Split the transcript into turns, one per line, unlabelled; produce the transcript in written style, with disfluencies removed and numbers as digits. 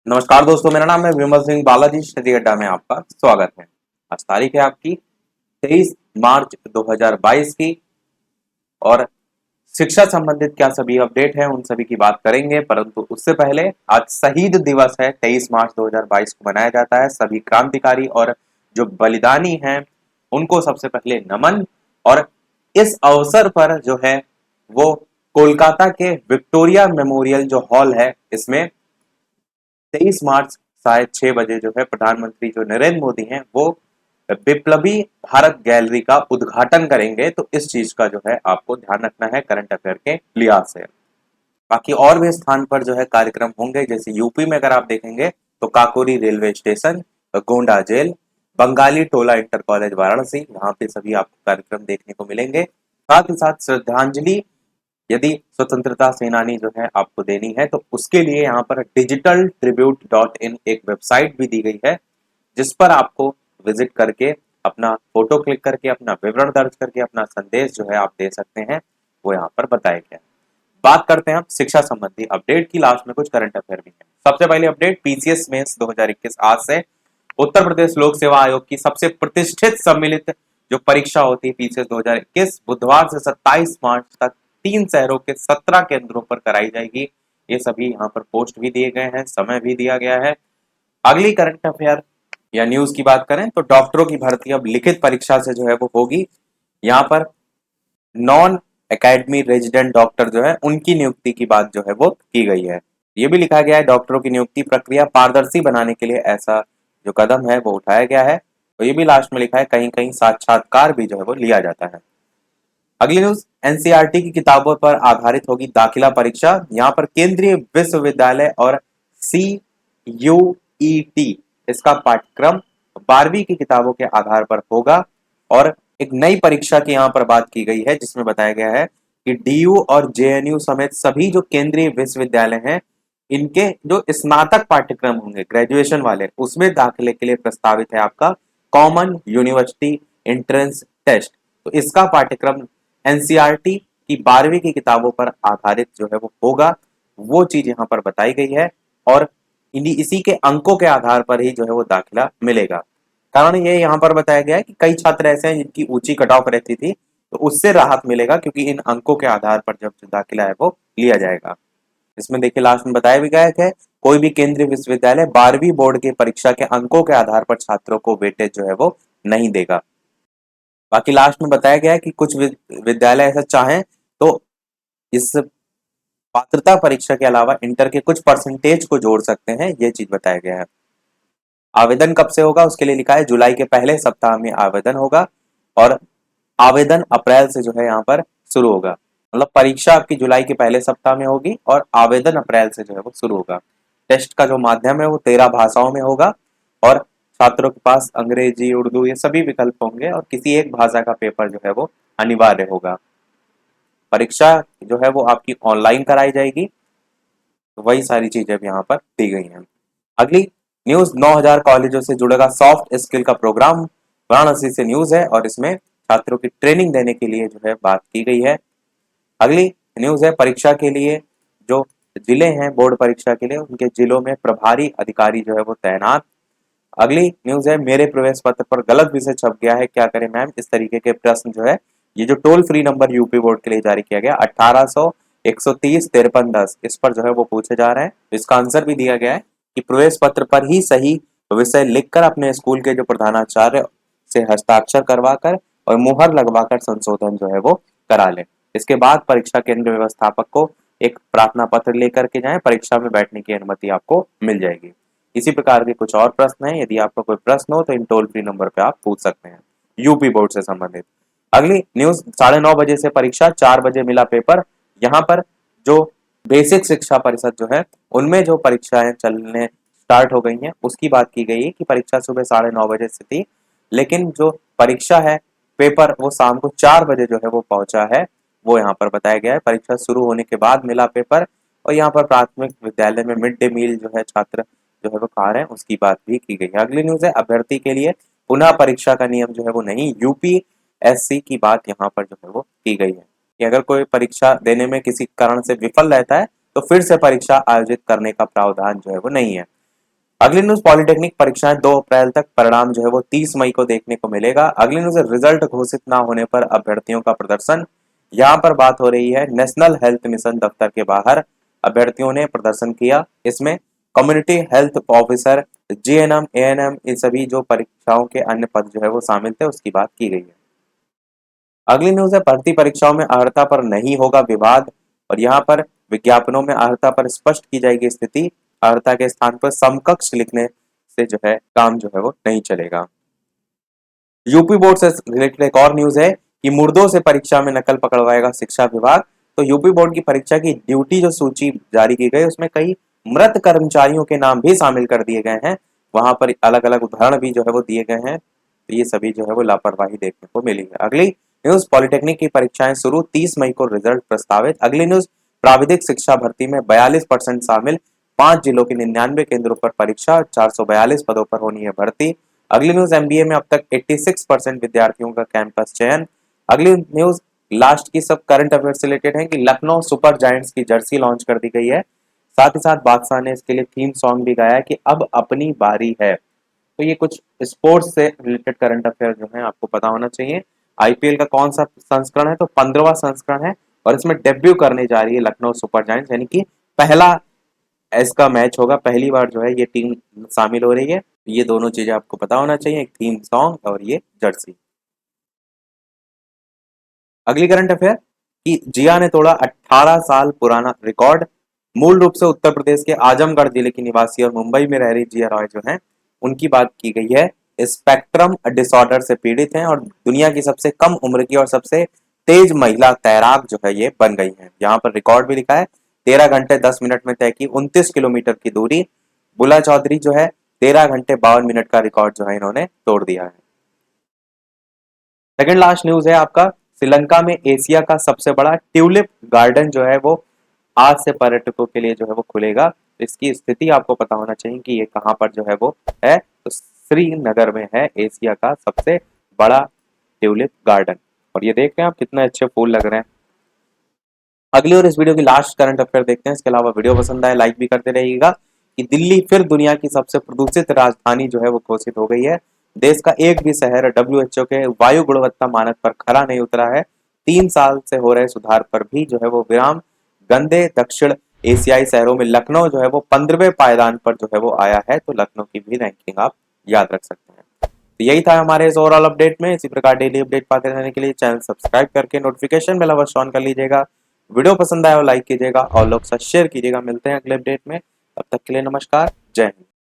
नमस्कार दोस्तों, मेरा नाम है विमल सिंह बालाजी श्री अड्डा में आपका स्वागत है। आज तारीख है आपकी 23 मार्च 2022 की। और शिक्षा संबंधित क्या सभी अपडेट है उन सभी की बात करेंगे, परंतु उससे पहले आज शहीद दिवस है। 23 मार्च 2022 को मनाया जाता है। सभी क्रांतिकारी और जो बलिदानी हैं उनको सबसे पहले नमन। और इस अवसर पर जो है वो कोलकाता के विक्टोरिया मेमोरियल जो हॉल है इसमें 23 मार्च शायद 6 बजे जो है प्रधानमंत्री जो नरेंद्र मोदी हैं वो विप्लवी भारत गैलरी का उद्घाटन करेंगे। तो इस चीज का जो है आपको ध्यान रखना है करंट अफेयर के लिहाज से। बाकी और भी स्थान पर जो है कार्यक्रम होंगे, जैसे यूपी में अगर आप देखेंगे तो Kakori railway station, Gonda jail, Bengali Tola inter college Varanasi, यहाँ पे सभी आपको कार्यक्रम देखने को मिलेंगे। साथ ही साथ श्रद्धांजलि यदि स्वतंत्रता सेनानी जो है आपको देनी है तो उसके लिए यहाँ पर डिजिटल ट्रिब्यूट डॉट इन एक वेबसाइट भी दी गई है, जिस पर आपको विजिट करके अपना फोटो क्लिक करके अपना विवरण दर्ज करके अपना संदेश जो है आप दे सकते हैं। वो यहाँ पर बताया गया है। बात करते हैं हम शिक्षा संबंधी अपडेट की। लास्ट में कुछ करंट अफेयर भी है। सबसे पहले अपडेट, पीसीएस मेंस 2021 आज से उत्तर प्रदेश लोक सेवा आयोग की सबसे प्रतिष्ठित सम्मिलित जो परीक्षा होती है पीसीएस 2021 बुधवार से 27 मार्च तक 3 शहरों के 17 केंद्रों पर कराई जाएगी। ये सभी यहाँ पर पोस्ट भी दिए गए हैं, समय भी दिया गया है। अगली करंट अफेयर या न्यूज की बात करें तो डॉक्टरों की भर्ती अब लिखित परीक्षा से जो है वो होगी। यहाँ पर नॉन एकेडमी रेजिडेंट डॉक्टर जो है उनकी नियुक्ति की बात जो है वो की गई है। ये भी लिखा गया है डॉक्टरों की नियुक्ति प्रक्रिया पारदर्शी बनाने के लिए ऐसा जो कदम है वो उठाया गया है। तो ये भी लास्ट में लिखा है कहीं कहीं साक्षात्कार भी जो है वो लिया जाता है। अगली न्यूज, एनसीईआरटी की किताबों पर आधारित होगी दाखिला परीक्षा। यहाँ पर केंद्रीय विश्वविद्यालय और CUET इसका पाठ्यक्रम 12वीं की किताबों के आधार पर होगा। और एक नई परीक्षा की यहाँ पर बात की गई है जिसमें बताया गया है कि DU और JNU समेत सभी जो केंद्रीय विश्वविद्यालय हैं इनके जो स्नातक पाठ्यक्रम होंगे ग्रेजुएशन वाले उसमें दाखिले के लिए प्रस्तावित है आपका कॉमन यूनिवर्सिटी एंट्रेंस टेस्ट। तो इसका पाठ्यक्रम एनसीईआरटी की 12वीं की किताबों पर आधारित जो है वो होगा। वो चीज यहाँ पर बताई गई है। और इसी के अंकों के आधार पर ही जो है वो दाखिला मिलेगा। कारण ये यहाँ पर बताया गया है कि कई छात्र ऐसे हैं जिनकी ऊंची कट ऑफ रहती थी, तो उससे राहत मिलेगा क्योंकि इन अंकों के आधार पर जब दाखिला है वो लिया जाएगा। इसमें देखिए लास्ट में बताया भी गया है कोई भी केंद्रीय विश्वविद्यालय 12वीं बोर्ड की परीक्षा के अंकों के आधार पर छात्रों को वेटेज जो है वो नहीं देगा। बाकी लास्ट में बताया गया है कि कुछ विद्यालय ऐसा चाहें तो इस पात्रता परीक्षा के अलावा इंटर के कुछ परसेंटेज को जोड़ सकते हैं, ये चीज बताया गया है। आवेदन कब से होगा उसके लिए लिखा है जुलाई के पहले सप्ताह में आवेदन होगा। और आवेदन अप्रैल से जो है यहाँ पर शुरू होगा। मतलब परीक्षा आपकी जुलाई के पहले सप्ताह में होगी और आवेदन अप्रैल से जो है वो शुरू होगा। टेस्ट का जो माध्यम है वो 13 भाषाओं में होगा। और छात्रों के पास अंग्रेजी उर्दू ये सभी विकल्प होंगे और किसी एक भाषा का पेपर जो है वो अनिवार्य होगा। परीक्षा जो है वो आपकी ऑनलाइन कराई जाएगी। तो वही सारी चीजें अब यहाँ पर दी गई हैं। अगली न्यूज, 9000 कॉलेजों से जुड़ेगा सॉफ्ट स्किल का प्रोग्राम। वाराणसी से न्यूज है और इसमें छात्रों की ट्रेनिंग देने के लिए जो है बात की गई है। अगली न्यूज है परीक्षा के लिए जो जिले हैं बोर्ड परीक्षा के लिए उनके जिलों में प्रभारी अधिकारी जो है वो तैनात। अगली न्यूज है मेरे प्रवेश पत्र पर गलत विषय छप गया है, क्या करें मैम। इस तरीके के प्रश्न जो है ये जो toll free number UP board के लिए जारी किया गया 1800 130 5310 इस पर जो है वो पूछे जा रहे हैं। इसका आंसर भी दिया गया है कि प्रवेश पत्र पर ही सही विषय लिखकर अपने स्कूल के जो प्रधानाचार्य से हस्ताक्षर करवाकर और मुहर लगवाकर संशोधन जो है वो करा लें। इसके बाद परीक्षा केंद्र व्यवस्थापक को एक प्रार्थना पत्र लेकर के जाएं, परीक्षा में बैठने की अनुमति आपको मिल जाएगी। इसी प्रकार के कुछ और प्रश्न हैं, यदि आपका कोई प्रश्न हो तो इन टोल फ्री नंबर पे आप पूछ सकते हैं यूपी बोर्ड से संबंधित। अगली न्यूज, 9:30 बजे से परीक्षा, 4 बजे मिला पेपर। यहाँ पर जो बेसिक शिक्षा परिषद जो है उनमें जो परीक्षाएं चलने स्टार्ट हो गई हैं उसकी बात की गई है कि परीक्षा सुबह 9:30 बजे से थी, लेकिन जो परीक्षा है पेपर वो शाम को 4 बजे जो है वो पहुंचा है। वो यहाँ पर बताया गया है परीक्षा शुरू होने के बाद मिला पेपर। और यहाँ पर प्राथमिक विद्यालय में मिड डे मील जो है छात्र जो है वो खा रहे हैं उसकी बात भी की गई है। अगली न्यूज है अभ्यर्थी के लिए पुनः परीक्षा का नियम जो है वो नहीं, यूपीएससी की बात यहाँ पर जो है वो की गई है कि अगर कोई परीक्षा देने में किसी कारण से विफल रहता है तो फिर से परीक्षा आयोजित करने का प्रावधान जो है वो नहीं है। अगली न्यूज, पॉलिटेक्निक परीक्षाएं 2 अप्रैल तक, परिणाम जो है वो 30 मई को देखने को मिलेगा। अगली न्यूज, रिजल्ट घोषित ना होने पर अभ्यर्थियों का प्रदर्शन। यहाँ पर बात हो रही है नेशनल हेल्थ मिशन दफ्तर के बाहर अभ्यर्थियों ने प्रदर्शन किया। इसमें community health officer, GNM, ANM, इन सभी जो परीक्षाओं के अन्य पद जो है वो शामिल थे, उसकी बात की गई है। अगली न्यूज है, भर्ती परीक्षाओं में अर्हता पर नहीं होगा विवाद, और यहाँ पर विज्ञापनों में अर्हता पर स्पष्ट की जाएगी स्थिति। अर्हता के स्थान पर समकक्ष लिखने से जो है काम जो है वो नहीं चलेगा। यूपी बोर्ड से रिलेटेड एक और न्यूज है कि मुर्दों से परीक्षा में नकल पकड़वाएगा शिक्षा विभाग। तो यूपी बोर्ड की परीक्षा की ड्यूटी जो सूची जारी की गई, उसमें कई मृत कर्मचारियों के नाम भी शामिल कर दिए गए हैं। वहां पर अलग अलग उदाहरण भी जो है वो दिए गए हैं। तो ये सभी जो है वो लापरवाही देखने को मिली है। अगली न्यूज, पॉलिटेक्निक की परीक्षाएं शुरू, 30 मई को रिजल्ट प्रस्तावित। अगली न्यूज, प्राविधिक शिक्षा भर्ती में 42% शामिल, 5 जिलों के 99 केंद्रों पर परीक्षा, 442 पदों पर होनी है भर्ती। अगली न्यूज, एमबीए में अब तक 86% विद्यार्थियों का कैंपस चयन। अगली न्यूज लास्ट की सब करंट अफेयर से रिलेटेड है कि लखनऊ सुपर जायंट्स की जर्सी लॉन्च कर दी गई है। साथ ही साथ बादशाह ने इसके लिए थीम सॉन्ग भी गाया है कि अब अपनी बारी है। तो ये कुछ स्पोर्ट्स से रिलेटेड करंट अफेयर जो है आपको पता होना चाहिए। आईपीएल का कौन सा संस्करण है, तो 15वां संस्करण है, और इसमें डेब्यू करने जा रही है लखनऊ सुपर जायंट्स, यानी कि पहला इसका मैच होगा, पहली बार जो है ये टीम शामिल हो रही है। ये दोनों चीजें आपको पता होना चाहिए, एक थीम सॉन्ग और ये जर्सी। अगली करंट अफेयर कि जिया ने तोड़ा 18 साल पुराना रिकॉर्ड। मूल रूप से उत्तर प्रदेश के आजमगढ़ जिले की निवासी और मुंबई में रह रही जिया रॉय जो है, उनकी बात की गई है। स्पेक्ट्रम डिसऑर्डर से पीड़ित हैं और दुनिया की सबसे कम उम्र की और सबसे तेज महिला तैराक जो है ये बन गई हैं। यहाँ पर रिकॉर्ड भी लिखा है, 13 घंटे 10 मिनट में तय की 29 किलोमीटर की दूरी। बुला चौधरी जो है 13 घंटे 52 मिनट का रिकॉर्ड जो है इन्होंने तोड़ दिया है। सेकंड लास्ट न्यूज है आपका, श्रीलंका में एशिया का सबसे बड़ा ट्यूलिप गार्डन जो है वो आज से पर्यटकों के लिए जो है वो खुलेगा। इसकी स्थिति आपको पता होना चाहिए कि ये कहाँ पर जो है वो है, तो श्रीनगर में है एशिया का सबसे बड़ा ट्यूलिप गार्डन। और ये देख रहे हैं आप कितने अच्छे फूल लग रहे हैं। अगली और इस वीडियो की लास्ट करंट अफेयर देखते हैं। इसके अलावा वीडियो पसंद आए लाइक भी करते रहिएगा। कि दिल्ली फिर दुनिया की सबसे प्रदूषित राजधानी जो है वो घोषित हो गई है। देश का एक भी शहर डब्ल्यूएचओ के वायु गुणवत्ता मानक पर खरा नहीं उतरा है। 3 साल से हो रहे सुधार पर भी जो है वो विराम। गंदे दक्षिण एशियाई शहरों में लखनऊ जो है वो 15वें पायदान पर जो है वो आया है। तो लखनऊ की भी रैंकिंग आप याद रख सकते हैं। तो यही था हमारे इस ओवरऑल अपडेट में। इसी प्रकार डेली अपडेट पाते रहने के लिए चैनल सब्सक्राइब करके नोटिफिकेशन बेल अवश्य ऑन कर लीजिएगा। वीडियो पसंद आया हो लाइक कीजिएगा और लोग साथ शेयर कीजिएगा। मिलते हैं अगले अपडेट में, तब तक के लिए नमस्कार, जय हिंद।